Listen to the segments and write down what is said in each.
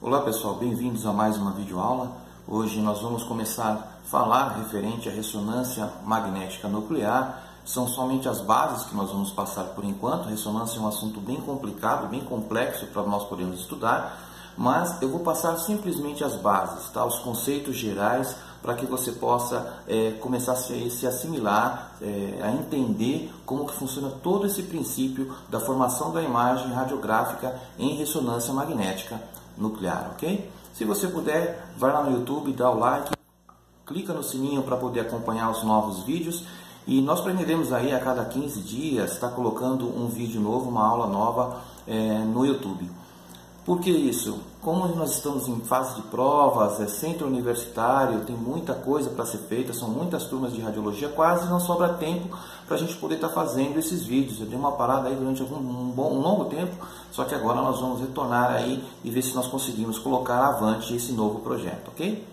Olá pessoal, bem-vindos a mais uma videoaula. Hoje nós vamos começar a falar referente à ressonância magnética nuclear. São somente as bases que nós vamos passar por enquanto. A ressonância é um assunto bem complicado, bem complexo para nós podermos estudar, mas eu vou passar simplesmente as bases, tá? Os conceitos gerais, para que você possa começar a se assimilar, a entender como que funciona todo esse princípio da formação da imagem radiográfica em ressonância magnética nuclear, ok? Se você puder, vai lá no YouTube, dá o like, clica no sininho para poder acompanhar os novos vídeos, e nós pretendemos aí a cada 15 dias estar colocando um vídeo novo, uma aula nova no YouTube. Por que isso? Como nós estamos em fase de provas, é centro universitário, tem muita coisa para ser feita, são muitas turmas de radiologia, quase não sobra tempo para a gente poder estar fazendo esses vídeos. Eu dei uma parada aí durante um longo tempo, só que agora nós vamos retornar aí e ver se nós conseguimos colocar avante esse novo projeto, ok?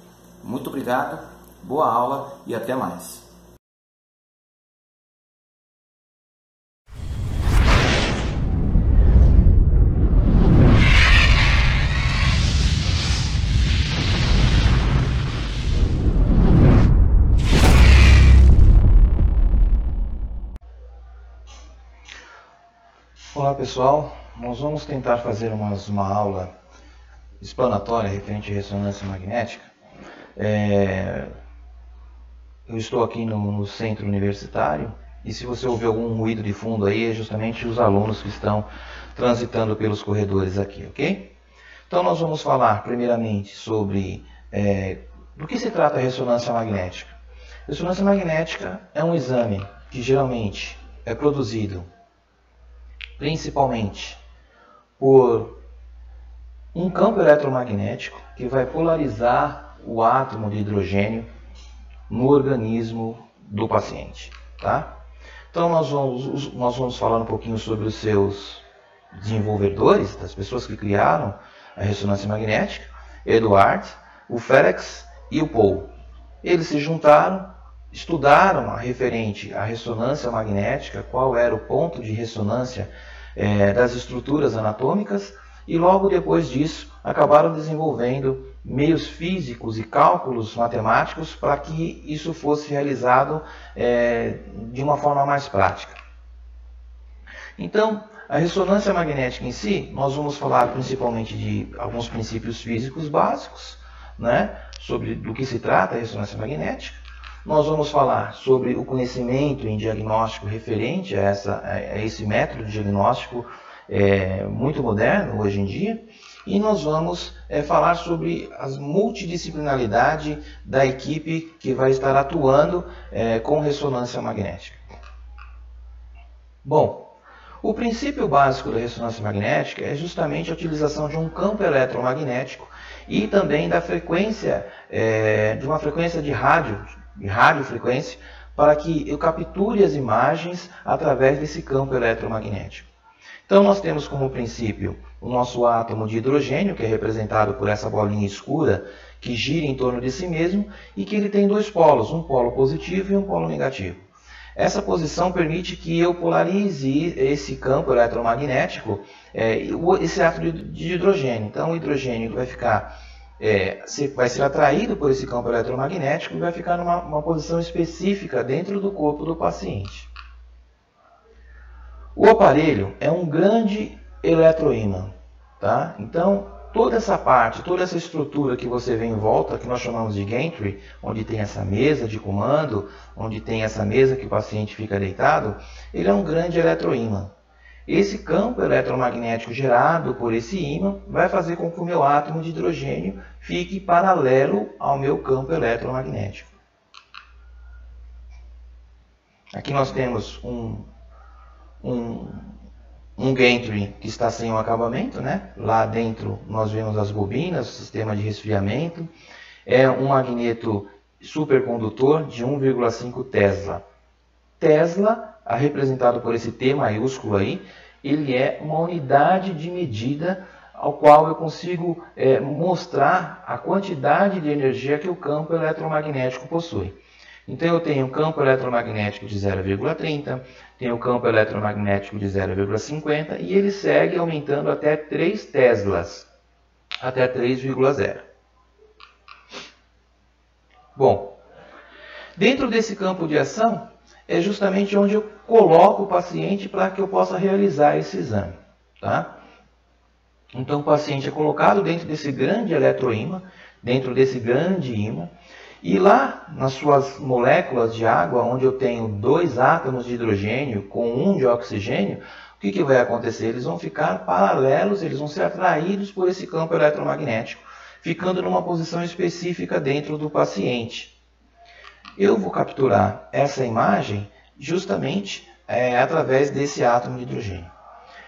Muito obrigado, boa aula e até mais. Olá pessoal, nós vamos tentar fazer uma aula explanatória referente à ressonância magnética. Eu estou aqui no centro universitário e se você ouvir algum ruído de fundo aí é justamente os alunos que estão transitando pelos corredores aqui, ok? Então nós vamos falar primeiramente sobre do que se trata a ressonância magnética. Ressonância magnética é um exame que geralmente é produzido principalmente por um campo eletromagnético que vai polarizar o átomo de hidrogênio no organismo do paciente, tá? Então nós vamos falar um pouquinho sobre os seus desenvolvedores, das pessoas que criaram a ressonância magnética, Eduard, o Felix e o Paul. Eles se juntaram, estudaram a referente à ressonância magnética, qual era o ponto de ressonância das estruturas anatômicas, e logo depois disso acabaram desenvolvendo meios físicos e cálculos matemáticos para que isso fosse realizado de uma forma mais prática. Então, a ressonância magnética em si, nós vamos falar principalmente de alguns princípios físicos básicos, né, sobre do que se trata a ressonância magnética. Nós vamos falar sobre o conhecimento em diagnóstico referente a esse método de diagnóstico muito moderno hoje em dia. E nós vamos falar sobre a multidisciplinaridade da equipe que vai estar atuando com ressonância magnética. Bom, o princípio básico da ressonância magnética é justamente a utilização de um campo eletromagnético e também da frequência, de uma frequência de radiofrequência, para que eu capture as imagens através desse campo eletromagnético. Então nós temos como princípio o nosso átomo de hidrogênio, que é representado por essa bolinha escura que gira em torno de si mesmo e que ele tem dois polos, um polo positivo e um polo negativo. Essa posição permite que eu polarize esse campo eletromagnético, esse átomo de hidrogênio. Então o hidrogênio vai ficar vai ser atraído por esse campo eletromagnético e vai ficar numa posição específica dentro do corpo do paciente. O aparelho é um grande eletroímã, tá? Então, toda essa parte, toda essa estrutura que você vê em volta, que nós chamamos de gantry, onde tem essa mesa de comando, onde tem essa mesa que o paciente fica deitado, ele é um grande eletroímã. Esse campo eletromagnético gerado por esse ímã vai fazer com que o meu átomo de hidrogênio fique paralelo ao meu campo eletromagnético. Aqui nós temos um gantry que está sem o acabamento, né? Lá dentro nós vemos as bobinas, o sistema de resfriamento. É um magneto supercondutor de 1,5 Tesla. Tesla, representado por esse T maiúsculo aí, ele é uma unidade de medida ao qual eu consigo mostrar a quantidade de energia que o campo eletromagnético possui. Então eu tenho um campo eletromagnético de 0,30, tenho um campo eletromagnético de 0,50 e ele segue aumentando até 3 teslas. até 3,0. Bom, dentro desse campo de ação é justamente onde eu coloco o paciente para que eu possa realizar esse exame. Tá? Então o paciente é colocado dentro desse grande eletroímã, dentro desse grande ímã, e lá nas suas moléculas de água, onde eu tenho 2 átomos de hidrogênio com 1 de oxigênio, o que vai acontecer? Eles vão ficar paralelos, eles vão ser atraídos por esse campo eletromagnético, ficando numa posição específica dentro do paciente. Eu vou capturar essa imagem justamente através desse átomo de hidrogênio.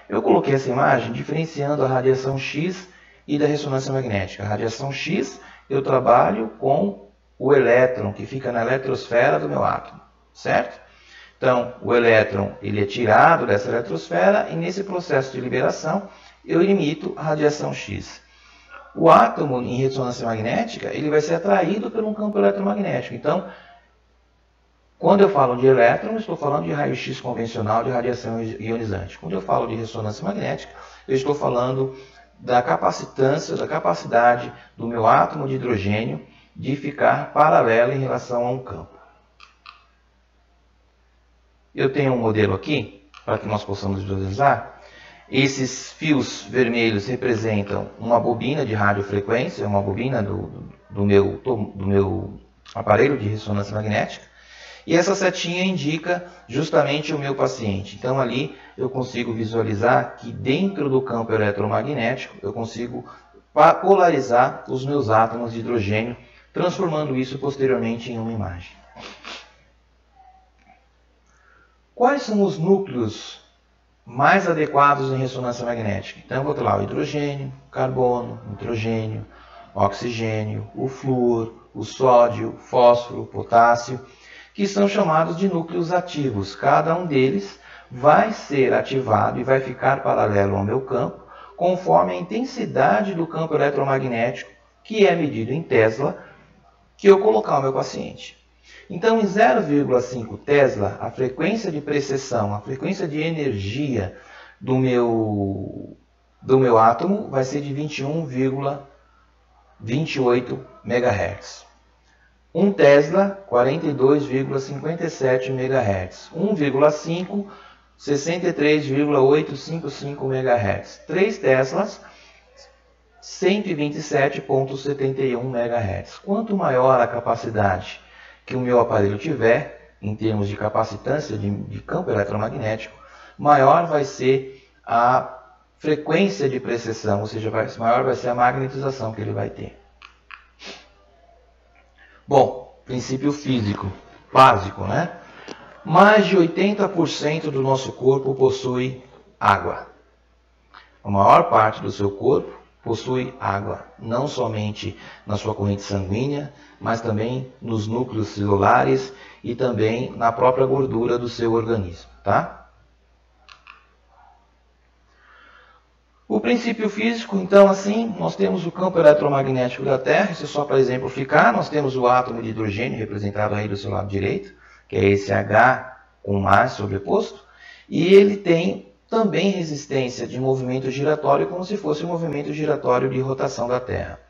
Eu coloquei essa imagem diferenciando a radiação X e da ressonância magnética. A radiação X eu trabalho com o elétron que fica na eletrosfera do meu átomo, certo? Então, o elétron ele é tirado dessa eletrosfera e nesse processo de liberação eu emito a radiação X. O átomo em ressonância magnética ele vai ser atraído por um campo eletromagnético. Então, quando eu falo de elétron, eu estou falando de raio-x convencional de radiação ionizante. Quando eu falo de ressonância magnética, eu estou falando da capacitância, da capacidade do meu átomo de hidrogênio de ficar paralelo em relação a um campo. Eu tenho um modelo aqui, para que nós possamos visualizar. Esses fios vermelhos representam uma bobina de radiofrequência, uma bobina do meu aparelho de ressonância magnética. E essa setinha indica justamente o meu paciente. Então ali eu consigo visualizar que dentro do campo eletromagnético eu consigo polarizar os meus átomos de hidrogênio, transformando isso posteriormente em uma imagem. Quais são os núcleos mais adequados em ressonância magnética? Então eu vou ter lá o hidrogênio, carbono, nitrogênio, oxigênio, o flúor, o sódio, fósforo, potássio, que são chamados de núcleos ativos. Cada um deles vai ser ativado e vai ficar paralelo ao meu campo, conforme a intensidade do campo eletromagnético, que é medido em Tesla, que eu colocar o meu paciente. Então, em 0,5 Tesla, a frequência de precessão, a frequência de energia do meu átomo vai ser de 21,28 MHz. 1 Tesla, 42,57 MHz. 1,5, 63,855 MHz. 3 Teslas, 127,71 MHz. Quanto maior a capacidade que o meu aparelho tiver, em termos de capacitância de campo eletromagnético, maior vai ser a frequência de precessão, ou seja, maior vai ser a magnetização que ele vai ter. Bom, princípio físico básico, né? Mais de 80% do nosso corpo possui água. A maior parte do seu corpo possui água, não somente na sua corrente sanguínea, mas também nos núcleos celulares e também na própria gordura do seu organismo, tá? O princípio físico, então, assim, nós temos o campo eletromagnético da Terra, isso é só para exemplificar, nós temos o átomo de hidrogênio, representado aí do seu lado direito, que é esse H com mais sobreposto, e ele tem também resistência de movimento giratório, como se fosse um movimento giratório de rotação da Terra.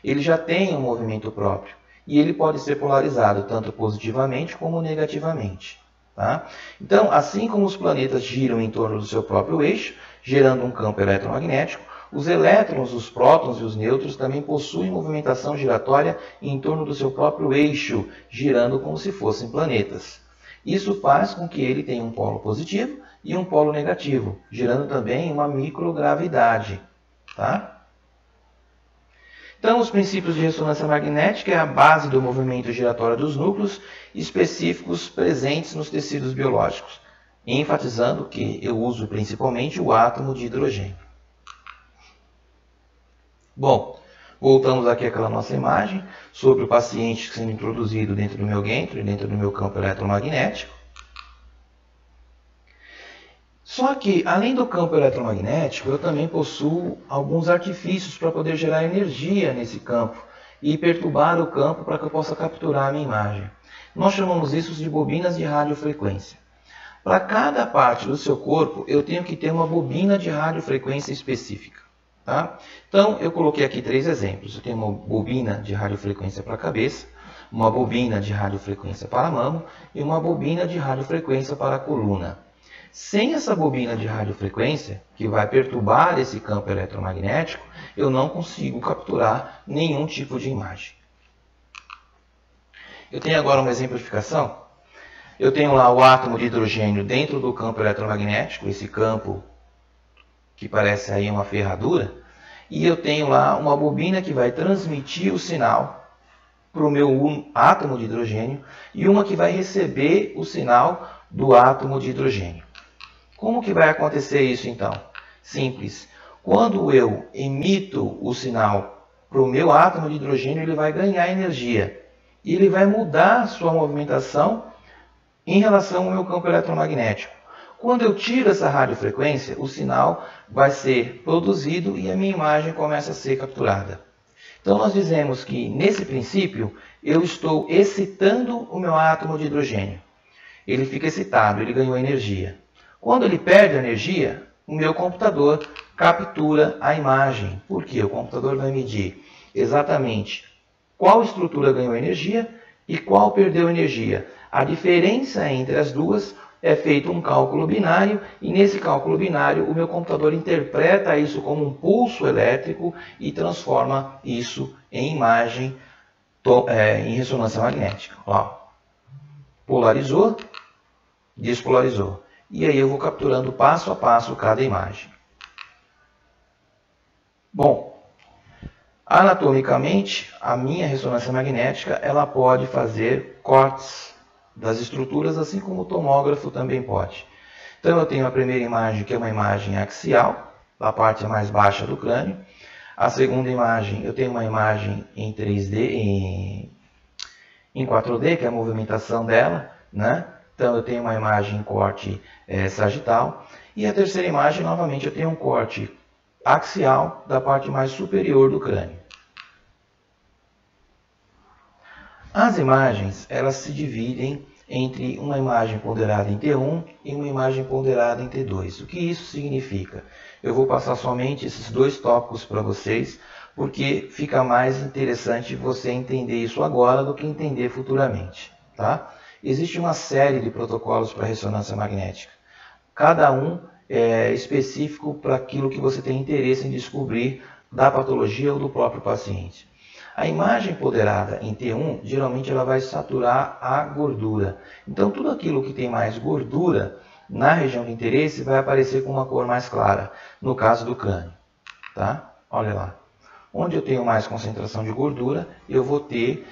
Ele já tem um movimento próprio, e ele pode ser polarizado tanto positivamente como negativamente. Tá? Então, assim como os planetas giram em torno do seu próprio eixo, gerando um campo eletromagnético, os elétrons, os prótons e os nêutrons também possuem movimentação giratória em torno do seu próprio eixo, girando como se fossem planetas. Isso faz com que ele tenha um polo positivo e um polo negativo, gerando também uma microgravidade. Tá? Então, os princípios de ressonância magnética é a base do movimento giratório dos núcleos específicos presentes nos tecidos biológicos, enfatizando que eu uso principalmente o átomo de hidrogênio. Bom, voltamos aqui àquela nossa imagem sobre o paciente sendo introduzido dentro do meu gantry, dentro do meu campo eletromagnético. Só que, além do campo eletromagnético, eu também possuo alguns artifícios para poder gerar energia nesse campo e perturbar o campo para que eu possa capturar a minha imagem. Nós chamamos isso de bobinas de radiofrequência. Para cada parte do seu corpo, eu tenho que ter uma bobina de radiofrequência específica. Tá? Então, eu coloquei aqui 3 exemplos. Eu tenho uma bobina de radiofrequência para a cabeça, uma bobina de radiofrequência para a mama e uma bobina de radiofrequência para a coluna. Sem essa bobina de radiofrequência, que vai perturbar esse campo eletromagnético, eu não consigo capturar nenhum tipo de imagem. Eu tenho agora uma exemplificação. Eu tenho lá o átomo de hidrogênio dentro do campo eletromagnético, esse campo que parece aí uma ferradura, e eu tenho lá uma bobina que vai transmitir o sinal para o meu átomo de hidrogênio e uma que vai receber o sinal do átomo de hidrogênio. Como que vai acontecer isso então? Simples. Quando eu emito o sinal para o meu átomo de hidrogênio, ele vai ganhar energia e ele vai mudar sua movimentação em relação ao meu campo eletromagnético. Quando eu tiro essa radiofrequência, o sinal vai ser produzido e a minha imagem começa a ser capturada. Então nós dizemos que, nesse princípio, eu estou excitando o meu átomo de hidrogênio. Ele fica excitado, ele ganhou energia. Quando ele perde a energia, o meu computador captura a imagem. Por quê? O computador vai medir exatamente qual estrutura ganhou energia e qual perdeu energia. A diferença entre as duas é feito um cálculo binário e nesse cálculo binário o meu computador interpreta isso como um pulso elétrico e transforma isso em imagem em ressonância magnética. Ó, polarizou, despolarizou. E aí eu vou capturando passo a passo cada imagem. Bom, anatomicamente, a minha ressonância magnética ela pode fazer cortes das estruturas, assim como o tomógrafo também pode. Então eu tenho a primeira imagem, que é uma imagem axial, da parte mais baixa do crânio. A segunda imagem, eu tenho uma imagem em 3D, em 4D, que é a movimentação dela, né? Então eu tenho uma imagem em corte sagital. E a terceira imagem, novamente, eu tenho um corte axial da parte mais superior do crânio. As imagens, elas se dividem entre uma imagem ponderada em T1 e uma imagem ponderada em T2. O que isso significa? Eu vou passar somente esses 2 tópicos para vocês, porque fica mais interessante você entender isso agora do que entender futuramente. Tá? Existe uma série de protocolos para ressonância magnética. Cada um é específico para aquilo que você tem interesse em descobrir da patologia ou do próprio paciente. A imagem ponderada em T1, geralmente ela vai saturar a gordura. Então, tudo aquilo que tem mais gordura na região de interesse vai aparecer com uma cor mais clara, no caso do crânio. Tá? Olha lá. Onde eu tenho mais concentração de gordura, eu vou ter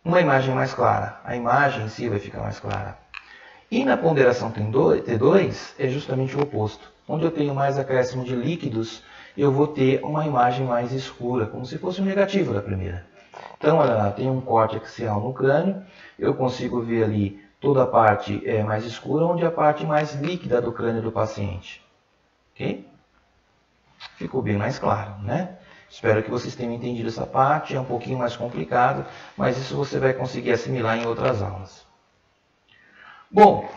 uma imagem mais clara. A imagem em si vai ficar mais clara. E na ponderação T2 é justamente o oposto. Onde eu tenho mais acréscimo de líquidos, eu vou ter uma imagem mais escura, como se fosse um negativo da primeira. Então, olha lá, tem um corte axial no crânio, eu consigo ver ali toda a parte mais escura, onde é a parte mais líquida do crânio do paciente. Ok? Ficou bem mais claro, né? Espero que vocês tenham entendido essa parte, é um pouquinho mais complicado, mas isso você vai conseguir assimilar em outras aulas. Bom,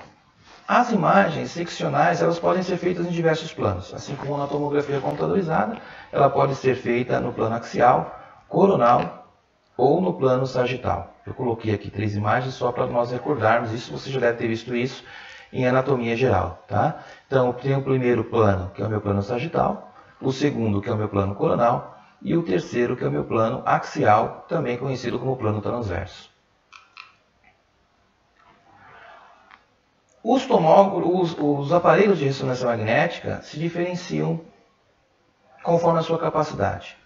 as imagens seccionais elas podem ser feitas em diversos planos, assim como na tomografia computadorizada, ela pode ser feita no plano axial, coronal ou no plano sagital. Eu coloquei aqui 3 imagens só para nós recordarmos isso, você já deve ter visto isso em anatomia geral. Tá? Então, eu tenho o primeiro plano, que é o meu plano sagital, o segundo, que é o meu plano coronal, e o terceiro, que é o meu plano axial, também conhecido como plano transverso. Os aparelhos de ressonância magnética se diferenciam conforme a sua capacidade.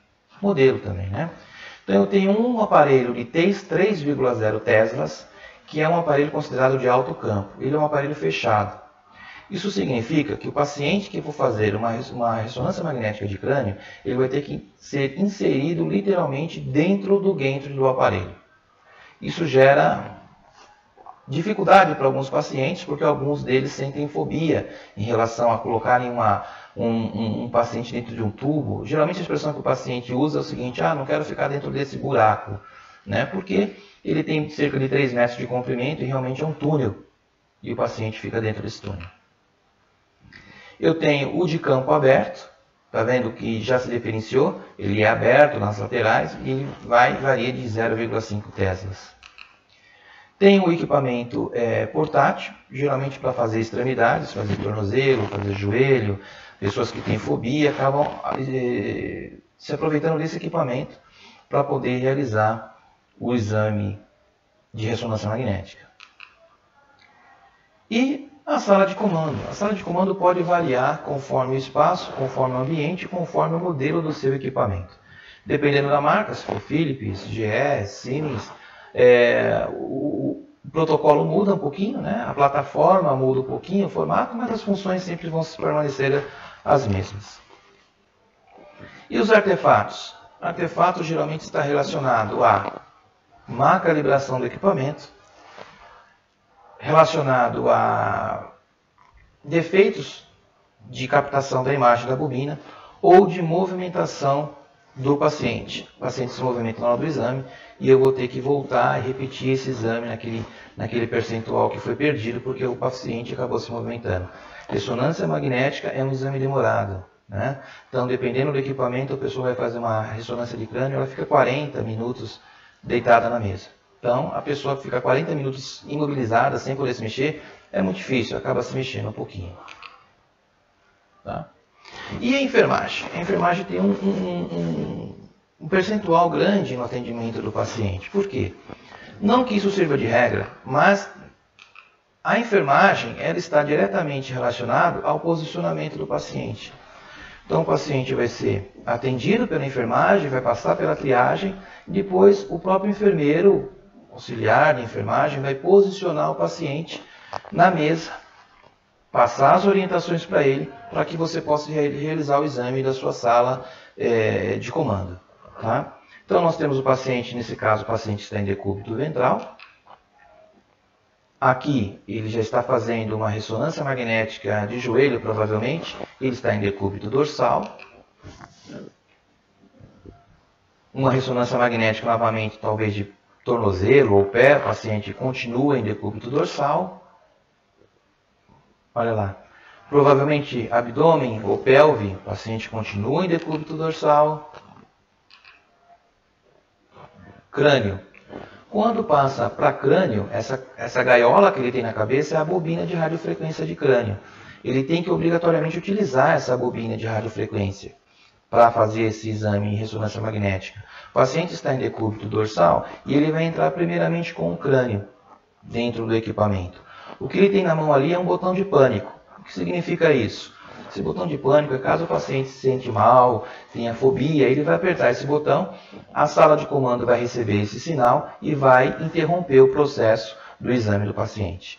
Modelo também, né? Então eu tenho um aparelho de 3,0 teslas, que é um aparelho considerado de alto campo. Ele é um aparelho fechado. Isso significa que o paciente que for fazer uma ressonância magnética de crânio, ele vai ter que ser inserido literalmente dentro do aparelho. Isso gera dificuldade para alguns pacientes, porque alguns deles sentem fobia em relação a colocarem um paciente dentro de um tubo. Geralmente a expressão que o paciente usa é o seguinte: não quero ficar dentro desse buraco, né? Porque ele tem cerca de 3 metros de comprimento e realmente é um túnel, e o paciente fica dentro desse túnel. Eu tenho o de campo aberto, Está vendo que já se diferenciou? Ele é aberto nas laterais e ele varia de 0,5 teslas. Tem o equipamento portátil, geralmente para fazer extremidades, fazer tornozelo, fazer joelho. Pessoas que têm fobia acabam se aproveitando desse equipamento para poder realizar o exame de ressonância magnética. E a sala de comando. A sala de comando pode variar conforme o espaço, conforme o ambiente, conforme o modelo do seu equipamento. Dependendo da marca, se for Philips, GE, Siemens, o protocolo muda um pouquinho, né? A plataforma muda um pouquinho, o formato, mas as funções sempre vão permanecer as mesmas. E os artefatos? Artefato geralmente está relacionado a má calibração do equipamento, relacionado a defeitos de captação da imagem da bobina ou de movimentação do paciente. O paciente se movimenta na hora do exame e eu vou ter que voltar e repetir esse exame naquele percentual que foi perdido porque o paciente acabou se movimentando. Ressonância magnética é um exame demorado, né? Então, dependendo do equipamento, a pessoa vai fazer uma ressonância de crânio, ela fica 40 minutos deitada na mesa. Então, a pessoa fica 40 minutos imobilizada, sem poder se mexer, é muito difícil, acaba se mexendo um pouquinho. Tá? E a enfermagem? A enfermagem tem um percentual grande no atendimento do paciente. Por quê? Não que isso sirva de regra, mas a enfermagem ela está diretamente relacionada ao posicionamento do paciente. Então, o paciente vai ser atendido pela enfermagem, vai passar pela triagem, depois o próprio enfermeiro, auxiliar de enfermagem, vai posicionar o paciente na mesa, passar as orientações para ele, para que você possa realizar o exame da sua sala de comando. Tá? Então, nós temos o paciente, nesse caso, o paciente está em decúbito ventral. Aqui, ele já está fazendo uma ressonância magnética de joelho, provavelmente. Ele está em decúbito dorsal. Uma ressonância magnética, novamente, talvez de tornozelo ou pé. O paciente continua em decúbito dorsal. Olha lá. Provavelmente abdômen ou pelve. O paciente continua em decúbito dorsal. Crânio. Quando passa para crânio, essa gaiola que ele tem na cabeça é a bobina de radiofrequência de crânio. Ele tem que obrigatoriamente utilizar essa bobina de radiofrequência para fazer esse exame em ressonância magnética. O paciente está em decúbito dorsal e ele vai entrar primeiramente com o crânio dentro do equipamento. O que ele tem na mão ali é um botão de pânico. O que significa isso? Esse botão de pânico é caso o paciente se sente mal, tenha fobia, ele vai apertar esse botão, a sala de comando vai receber esse sinal e vai interromper o processo do exame do paciente.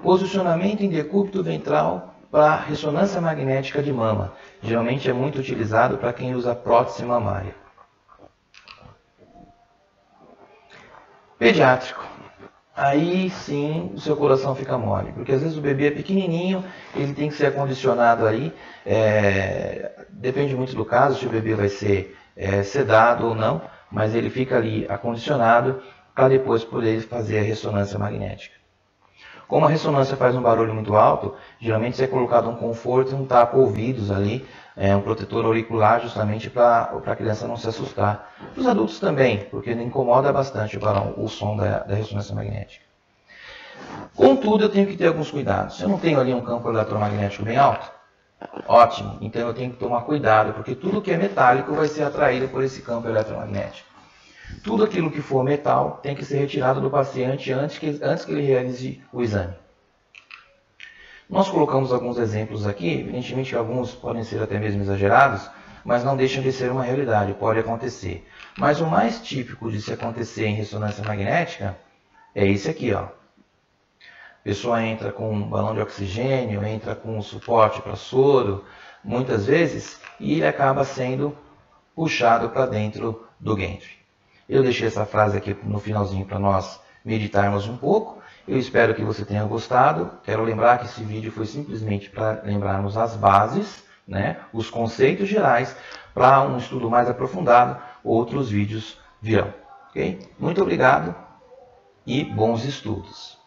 Posicionamento em decúbito ventral para ressonância magnética de mama. Geralmente é muito utilizado para quem usa prótese mamária. Pediátrico. Aí sim o seu coração fica mole, porque às vezes o bebê é pequenininho, ele tem que ser acondicionado aí, depende muito do caso, se o bebê vai ser sedado ou não, mas ele fica ali acondicionado para depois poder fazer a ressonância magnética. Como a ressonância faz um barulho muito alto, geralmente é colocado um conforto e um tapa-ouvidos ali, um protetor auricular justamente para a criança não se assustar. Os adultos também, porque incomoda bastante o som da ressonância magnética. Contudo, eu tenho que ter alguns cuidados. Se eu não tenho ali um campo eletromagnético bem alto, ótimo, então eu tenho que tomar cuidado, porque tudo que é metálico vai ser atraído por esse campo eletromagnético. Tudo aquilo que for metal tem que ser retirado do paciente antes que ele realize o exame. Nós colocamos alguns exemplos aqui, evidentemente alguns podem ser até mesmo exagerados, mas não deixam de ser uma realidade, pode acontecer. Mas o mais típico de se acontecer em ressonância magnética é esse aqui, ó. A pessoa entra com um balão de oxigênio, entra com um suporte para soro, muitas vezes, e ele acaba sendo puxado para dentro do gantry. Eu deixei essa frase aqui no finalzinho para nós meditarmos um pouco. Eu espero que você tenha gostado. Quero lembrar que esse vídeo foi simplesmente para lembrarmos as bases, né, os conceitos gerais. Para um estudo mais aprofundado, outros vídeos virão. Okay? Muito obrigado e bons estudos.